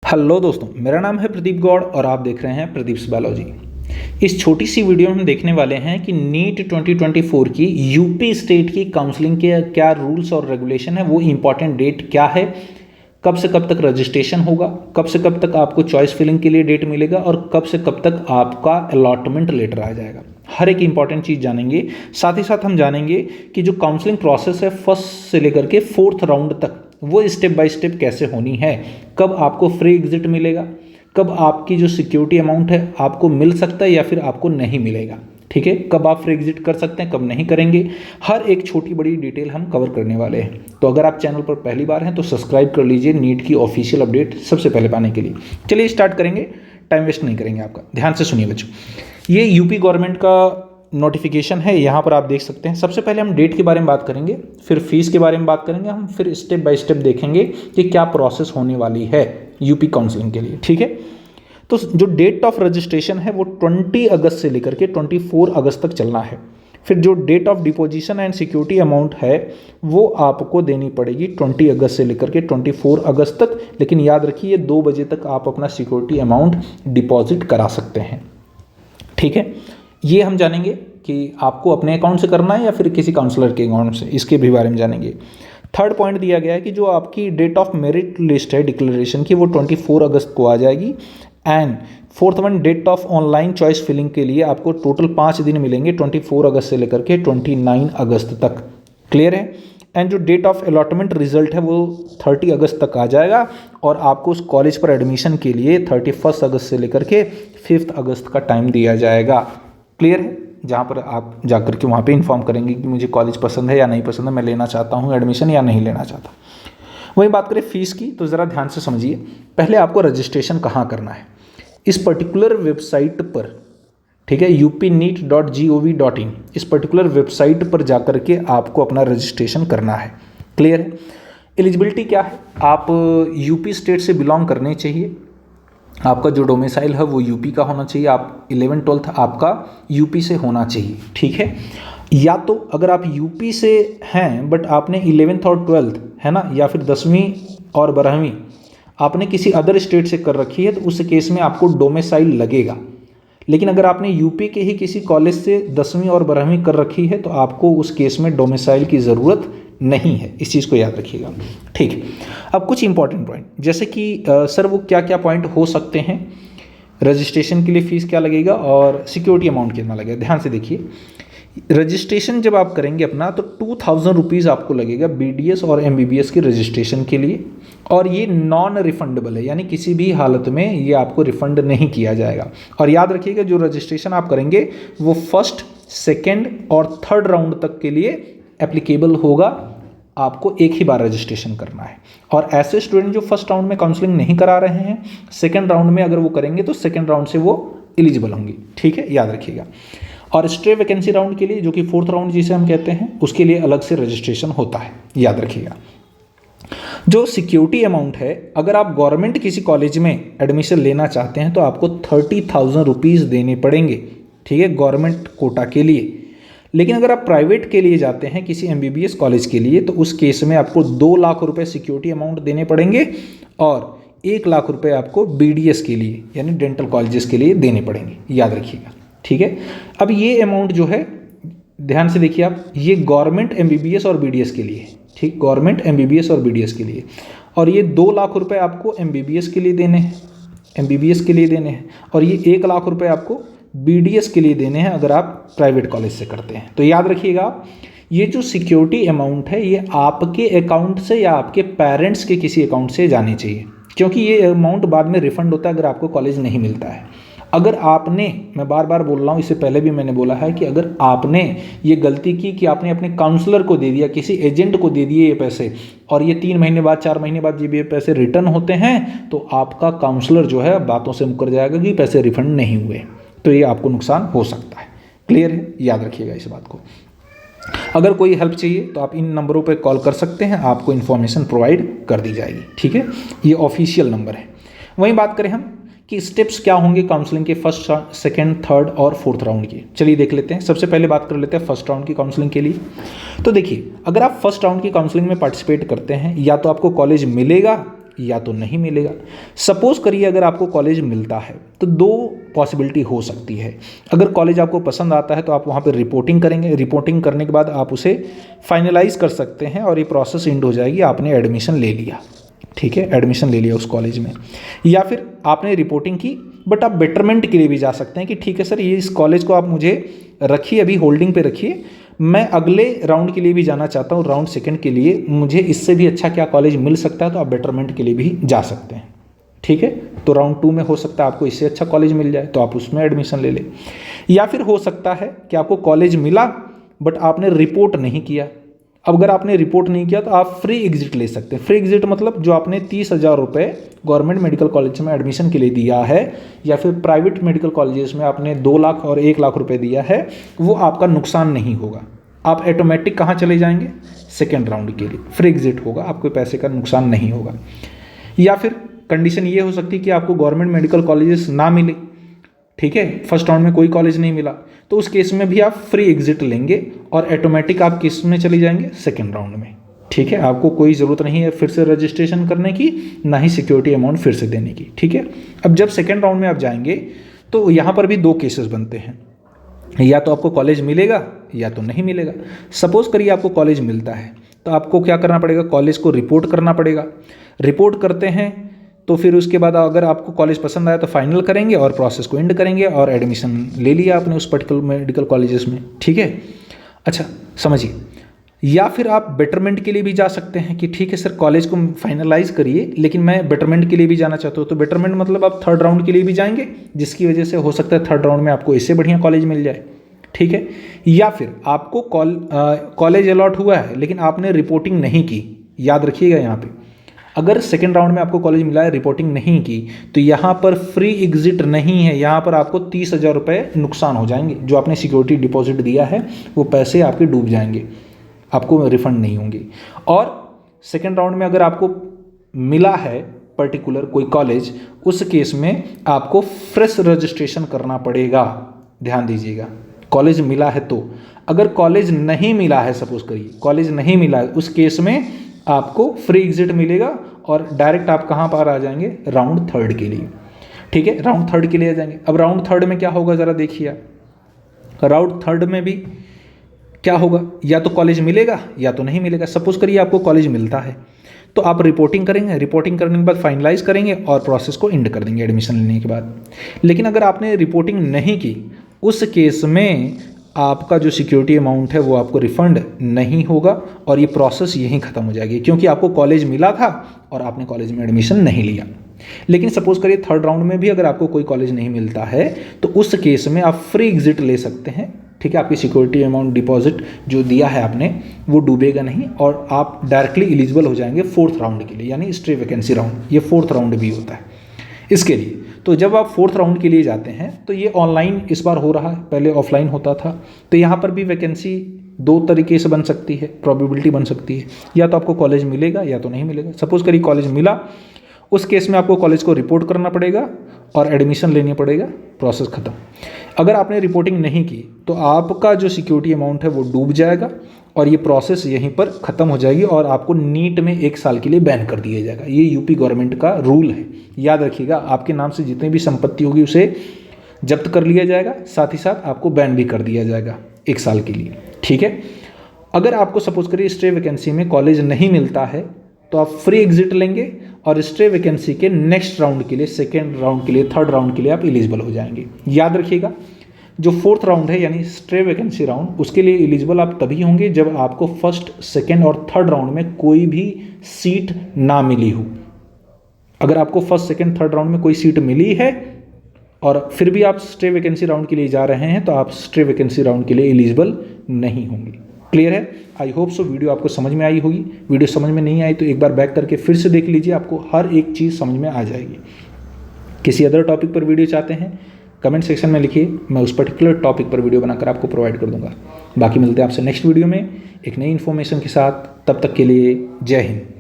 Hello दोस्तों, मेरा नाम है प्रदीप गौड़ और आप देख रहे हैं प्रदीप्स बायोलॉजी। इस छोटी सी वीडियो में हम देखने वाले हैं कि नीट 2024 की यूपी स्टेट की काउंसलिंग के क्या रूल्स और रेगुलेशन है, वो इम्पॉर्टेंट डेट क्या है, कब से कब तक रजिस्ट्रेशन होगा, कब से कब तक आपको चॉइस फिलिंग के लिए डेट मिलेगा और कब से कब तक आपका अलॉटमेंट लेटर आ जाएगा। हर एक इंपॉर्टेंट चीज़ जानेंगे। साथ ही साथ हम जानेंगे कि जो काउंसलिंग प्रोसेस है फर्स्ट से लेकर के फोर्थ राउंड तक वो स्टेप बाय स्टेप कैसे होनी है, कब आपको फ्री एग्जिट मिलेगा, कब आपकी जो सिक्योरिटी अमाउंट है आपको मिल सकता है या फिर आपको नहीं मिलेगा, ठीक है, कब आप फ्री एग्जिट कर सकते हैं, कब नहीं करेंगे। हर एक छोटी बड़ी डिटेल हम कवर करने वाले हैं। तो अगर आप चैनल पर पहली बार हैं तो सब्सक्राइब कर लीजिए नीट की ऑफिशियल अपडेट सबसे पहले पाने के लिए। चलिए स्टार्ट करेंगे, टाइम वेस्ट नहीं करेंगे आपका। ध्यान से सुनिए बच्चों, ये यूपी गवर्नमेंट का नोटिफिकेशन है, यहाँ पर आप देख सकते हैं। सबसे पहले हम डेट के बारे में बात करेंगे, फिर फीस के बारे में बात करेंगे, हम फिर स्टेप बाय स्टेप देखेंगे कि क्या प्रोसेस होने वाली है यूपी काउंसलिंग के लिए, ठीक है। तो जो डेट ऑफ रजिस्ट्रेशन है वो 20 अगस्त से लेकर के 24 अगस्त तक चलना है। फिर जो date of deposition and security amount है वो आपको देनी पड़ेगी 20 अगस्त से लेकर के 24 अगस्त तक। लेकिन याद रखिए 2 बजे तक आप अपना सिक्योरिटी अमाउंट डिपॉजिट करा सकते हैं, ठीक है। ये हम जानेंगे कि आपको अपने अकाउंट से करना है या फिर किसी काउंसलर के अकाउंट से, इसके भी बारे में जानेंगे। थर्ड पॉइंट दिया गया है कि जो आपकी डेट ऑफ मेरिट लिस्ट है डिक्लेरेशन की वो 24 अगस्त को आ जाएगी। And fourth one, date of online choice filling के लिए आपको टोटल 5 दिन मिलेंगे 24 अगस्त से लेकर के 29 अगस्त तक। क्लियर है। एंड जो डेट ऑफ अलॉटमेंट रिजल्ट है वो 30 अगस्त तक आ जाएगा और आपको उस कॉलेज पर एडमिशन के लिए 31 अगस्त से लेकर के 5 अगस्त का टाइम दिया जाएगा। क्लियर है। जहाँ पर आप जाकर के वहाँ पे इन्फॉर्म करेंगे कि मुझे कॉलेज पसंद है या नहीं पसंद है, मैं लेना चाहता हूँ एडमिशन या नहीं लेना चाहता। वही बात करें फीस की, तो ज़रा ध्यान से समझिए। पहले आपको रजिस्ट्रेशन कहाँ करना है, इस पर्टिकुलर वेबसाइट पर, ठीक है, upneet.gov.in, इस पर्टिकुलर वेबसाइट पर जाकर के आपको अपना रजिस्ट्रेशन करना है। क्लियर है। एलिजिबिलिटी क्या है, आप यूपी स्टेट से बिलोंग करने चाहिए, आपका जो डोमिसाइल है वो यूपी का होना चाहिए, आप 11th-12th आपका यूपी से होना चाहिए, ठीक है। या तो अगर आप यूपी से हैं बट आपने 11th और 12th है ना, या फिर 10वीं और 12वीं आपने किसी अदर स्टेट से कर रखी है तो उस केस में आपको डोमिसाइल लगेगा। लेकिन अगर आपने यूपी के ही किसी कॉलेज से 10वीं और 12वीं कर रखी है तो आपको उस केस में डोमिसाइल की ज़रूरत नहीं है, इस चीज़ को याद रखिएगा, ठीक है। अब कुछ इंपॉर्टेंट पॉइंट, जैसे कि सर वो क्या क्या पॉइंट हो सकते हैं, रजिस्ट्रेशन के लिए फ़ीस क्या लगेगा और सिक्योरिटी अमाउंट कितना लगेगा। ध्यान से देखिए, रजिस्ट्रेशन जब आप करेंगे अपना तो 2000 रुपीज़ आपको लगेगा BDS और MBBS के रजिस्ट्रेशन के लिए, और ये नॉन रिफंडेबल है, यानी किसी भी हालत में ये आपको रिफंड नहीं किया जाएगा। और याद रखिएगा जो रजिस्ट्रेशन आप करेंगे वो फर्स्ट, सेकेंड और थर्ड राउंड तक के लिए एप्लीकेबल होगा। आपको एक ही बार रजिस्ट्रेशन करना है। और ऐसे स्टूडेंट जो फर्स्ट राउंड में काउंसलिंग नहीं करा रहे हैं, सेकेंड राउंड में अगर वो करेंगे तो सेकेंड राउंड से वो एलिजिबल होंगे, ठीक है, याद रखिएगा। और स्ट्रे वैकेंसी राउंड के लिए, जो कि फोर्थ राउंड जिसे हम कहते हैं, उसके लिए अलग से रजिस्ट्रेशन होता है, याद रखिएगा। जो सिक्योरिटी अमाउंट है, अगर आप गवर्नमेंट किसी कॉलेज में एडमिशन लेना चाहते हैं तो आपको 30,000 रुपीज़ देने पड़ेंगे, ठीक है, गवर्नमेंट कोटा के लिए। लेकिन अगर आप प्राइवेट के लिए जाते हैं किसी MBBS कॉलेज के लिए तो उस केस में आपको 2 लाख रुपए सिक्योरिटी अमाउंट देने पड़ेंगे और 1 लाख रुपए आपको BDS के लिए यानी डेंटल कॉलेजेस के लिए देने पड़ेंगे, याद रखिएगा, ठीक है। अब ये अमाउंट जो है, ध्यान से देखिए आप, ये गवर्नमेंट MBBS और BDS के लिए, ठीक, गवर्नमेंट MBBS और BDS के लिए। और ये 2 लाख रुपए आपको MBBS के लिए देने हैं, MBBS के लिए देने हैं, और ये 1 लाख रुपए आपको BDS के लिए देने हैं अगर आप प्राइवेट कॉलेज से करते हैं। तो याद रखिएगा, ये जो सिक्योरिटी अमाउंट है ये आपके अकाउंट से या आपके पेरेंट्स के किसी अकाउंट से जानी चाहिए, क्योंकि ये अमाउंट बाद में रिफंड होता है अगर आपको कॉलेज नहीं मिलता है। अगर आपने, मैं बार बार बोल रहा हूँ, इससे पहले भी मैंने बोला है कि अगर आपने ये गलती की कि आपने अपने काउंसलर को दे दिया, किसी एजेंट को दे दिए ये पैसे, और ये 3 महीने बाद 4 महीने बाद जब ये पैसे रिटर्न होते हैं तो आपका काउंसलर जो है बातों से मुकर जाएगा कि पैसे रिफंड नहीं हुए, तो ये आपको नुकसान हो सकता है। क्लियर है, याद रखिएगा इस बात को। अगर कोई हेल्प चाहिए तो आप इन नंबरों पर कॉल कर सकते हैं, आपको इन्फॉर्मेशन प्रोवाइड कर दी जाएगी, ठीक है, ये ऑफिशियल नंबर है। वहीं बात करें हम कि स्टेप्स क्या होंगे काउंसलिंग के फर्स्ट, सेकेंड, थर्ड और फोर्थ राउंड की, चलिए देख लेते हैं। सबसे पहले बात कर लेते हैं फर्स्ट राउंड की काउंसलिंग के लिए। तो देखिए, अगर आप फर्स्ट राउंड की काउंसलिंग में पार्टिसिपेट करते हैं या तो आपको कॉलेज मिलेगा या तो नहीं मिलेगा। सपोज करिए अगर आपको कॉलेज मिलता है तो दो पॉसिबिलिटी हो सकती है। अगर कॉलेज आपको पसंद आता है तो आप वहाँ पर रिपोर्टिंग करेंगे, रिपोर्टिंग करने के बाद आप उसे फाइनलाइज कर सकते हैं और ये प्रोसेस एंड हो जाएगी, आपने एडमिशन ले लिया, ठीक है, एडमिशन ले लिया उस कॉलेज में। या फिर आपने रिपोर्टिंग की बट आप बेटरमेंट के लिए भी जा सकते हैं कि ठीक है सर ये इस कॉलेज को आप मुझे रखिए, अभी होल्डिंग पे रखिए, मैं अगले राउंड के लिए भी जाना चाहता हूँ, राउंड सेकंड के लिए मुझे इससे भी अच्छा क्या कॉलेज मिल सकता है, तो आप बेटरमेंट के लिए भी जा सकते हैं, ठीक है। तो राउंड 2 में हो सकता है आपको इससे अच्छा कॉलेज मिल जाए तो आप उसमें एडमिशन ले लें। या फिर हो सकता है कि आपको कॉलेज मिला बट आपने रिपोर्ट नहीं किया। अब अगर आपने रिपोर्ट नहीं किया तो आप फ्री एग्जिट ले सकते हैं। फ्री एग्जिट मतलब जो आपने 30,000 रुपये गवर्नमेंट मेडिकल कॉलेज में एडमिशन के लिए दिया है या फिर प्राइवेट मेडिकल कॉलेजेस में आपने 2 लाख और 1 लाख रुपए दिया है, वो आपका नुकसान नहीं होगा। आप ऑटोमेटिक कहाँ चले जाएंगे, सेकेंड राउंड के लिए, फ्री एग्जिट होगा, आपको पैसे का नुकसान नहीं होगा। या फिर कंडीशन ये हो सकती है कि आपको गवर्नमेंट मेडिकल कॉलेजेस ना मिले, ठीक है, फर्स्ट राउंड में कोई कॉलेज नहीं मिला, तो उस केस में भी आप फ्री एग्जिट लेंगे और ऑटोमेटिक आप किस में चले जाएंगे, सेकेंड राउंड में, ठीक है। आपको कोई ज़रूरत नहीं है फिर से रजिस्ट्रेशन करने की, ना ही सिक्योरिटी अमाउंट फिर से देने की, ठीक है। अब जब सेकेंड राउंड में आप जाएंगे तो यहाँ पर भी 2 केसेस बनते हैं, या तो आपको कॉलेज मिलेगा या तो नहीं मिलेगा। सपोज करिए आपको कॉलेज मिलता है तो आपको क्या करना पड़ेगा, कॉलेज को रिपोर्ट करना पड़ेगा। रिपोर्ट करते हैं तो फिर उसके बाद अगर आपको कॉलेज पसंद आया तो फाइनल करेंगे और प्रोसेस को एंड करेंगे और एडमिशन ले लिया आपने उस पर्टिकुलर मेडिकल कॉलेजेस में, ठीक है। अच्छा समझिए, या फिर आप बेटरमेंट के लिए भी जा सकते हैं कि ठीक है सर कॉलेज को फाइनलाइज करिए लेकिन मैं बेटरमेंट के लिए भी जाना चाहता हूँ, तो बेटरमेंट मतलब आप थर्ड राउंड के लिए भी जाएंगे, जिसकी वजह से हो सकता है थर्ड राउंड में आपको इससे बढ़िया कॉलेज मिल जाए, ठीक है। या फिर आपको कॉलेज अलॉट हुआ है लेकिन आपने रिपोर्टिंग नहीं की, याद रखिएगा यहाँ पे, अगर सेकेंड राउंड में आपको कॉलेज मिला है, रिपोर्टिंग नहीं की, तो यहाँ पर फ्री एग्जिट नहीं है, यहाँ पर आपको 30,000 रुपये नुकसान हो जाएंगे। जो आपने सिक्योरिटी डिपॉजिट दिया है वो पैसे आपके डूब जाएंगे, आपको रिफंड नहीं होंगे। और सेकेंड राउंड में अगर आपको मिला है पर्टिकुलर कोई कॉलेज, उस केस में आपको फ्रेश रजिस्ट्रेशन करना पड़ेगा, ध्यान दीजिएगा। कॉलेज मिला है तो, अगर कॉलेज नहीं मिला है, सपोज करिए कॉलेज नहीं मिला है, उस केस में आपको फ्री एग्जिट मिलेगा और डायरेक्ट आप कहाँ पर आ जाएंगे, राउंड 3 के लिए, ठीक है, राउंड 3 के लिए आ जाएंगे। अब राउंड 3 में क्या होगा ज़रा देखिए आप, राउंड 3 में भी क्या होगा, या तो कॉलेज मिलेगा या तो नहीं मिलेगा। सपोज करिए आपको कॉलेज मिलता है तो आप रिपोर्टिंग करेंगे, रिपोर्टिंग करने के बाद फाइनलाइज करेंगे और प्रोसेस को एंड कर देंगे एडमिशन लेने के बाद। लेकिन अगर आपने रिपोर्टिंग नहीं की, उस केस में आपका जो सिक्योरिटी अमाउंट है वो आपको रिफंड नहीं होगा और ये प्रोसेस यहीं ख़त्म हो जाएगी, क्योंकि आपको कॉलेज मिला था और आपने कॉलेज में एडमिशन नहीं लिया। लेकिन सपोज करिए थर्ड राउंड में भी अगर आपको कोई कॉलेज नहीं मिलता है तो उस केस में आप फ्री एग्जिट ले सकते हैं, ठीक है। आपकी सिक्योरिटी अमाउंट डिपॉजिट जो दिया है आपने वो डूबेगा नहीं और आप डायरेक्टली एलिजिबल हो जाएंगे 4th राउंड के लिए, यानी स्ट्रे वैकेंसी राउंड, ये 4th राउंड भी होता है इसके लिए। तो जब आप 4th राउंड के लिए जाते हैं तो ये ऑनलाइन इस बार हो रहा है, पहले ऑफलाइन होता था, तो यहाँ पर भी वैकेंसी 2 तरीके से बन सकती है, प्रोबेबिलिटी बन सकती है, या तो आपको कॉलेज मिलेगा या तो नहीं मिलेगा। सपोज करिए कॉलेज मिला, उस केस में आपको कॉलेज को रिपोर्ट करना पड़ेगा और एडमिशन लेनी पड़ेगा, प्रोसेस खत्म। अगर आपने रिपोर्टिंग नहीं की तो आपका जो सिक्योरिटी अमाउंट है वो डूब जाएगा और ये प्रोसेस यहीं पर ख़त्म हो जाएगी और आपको नीट में 1 साल के लिए बैन कर दिया जाएगा। ये यूपी गवर्नमेंट का रूल है, याद रखिएगा। आपके नाम से जितनी भी संपत्ति होगी उसे जब्त कर लिया जाएगा, साथ ही साथ आपको बैन भी कर दिया जाएगा 1 साल के लिए, ठीक है। अगर आपको सपोज करिए स्टे वैकेंसी में कॉलेज नहीं मिलता है तो आप फ्री एग्जिट लेंगे और स्टे वैकेंसी के नेक्स्ट राउंड के लिए, सेकेंड राउंड के लिए, थर्ड राउंड के लिए आप एलिजिबल हो जाएंगे। याद रखिएगा, जो 4th राउंड है यानी स्टे वैकेंसी राउंड, उसके लिए एलिजिबल आप तभी होंगे जब आपको फर्स्ट, सेकेंड और थर्ड राउंड में कोई भी सीट ना मिली हो। अगर आपको फर्स्ट, सेकेंड, थर्ड राउंड में कोई सीट मिली है और फिर भी आप स्टे वैकेंसी राउंड के लिए जा रहे हैं तो आप स्टे वैकेंसी राउंड के लिए एलिजिबल नहीं होंगे। क्लियर है? आई होप सो वीडियो आपको समझ में आई होगी। वीडियो समझ में नहीं आई तो एक बार बैक करके फिर से देख लीजिए, आपको हर एक चीज़ समझ में आ जाएगी। किसी अदर टॉपिक पर वीडियो चाहते हैं कमेंट सेक्शन में लिखिए, मैं उस पर्टिकुलर टॉपिक पर वीडियो बनाकर आपको प्रोवाइड कर दूंगा। बाकी मिलते हैं आपसे नेक्स्ट वीडियो में एक नई इन्फॉर्मेशन के साथ, तब तक के लिए जय हिंद।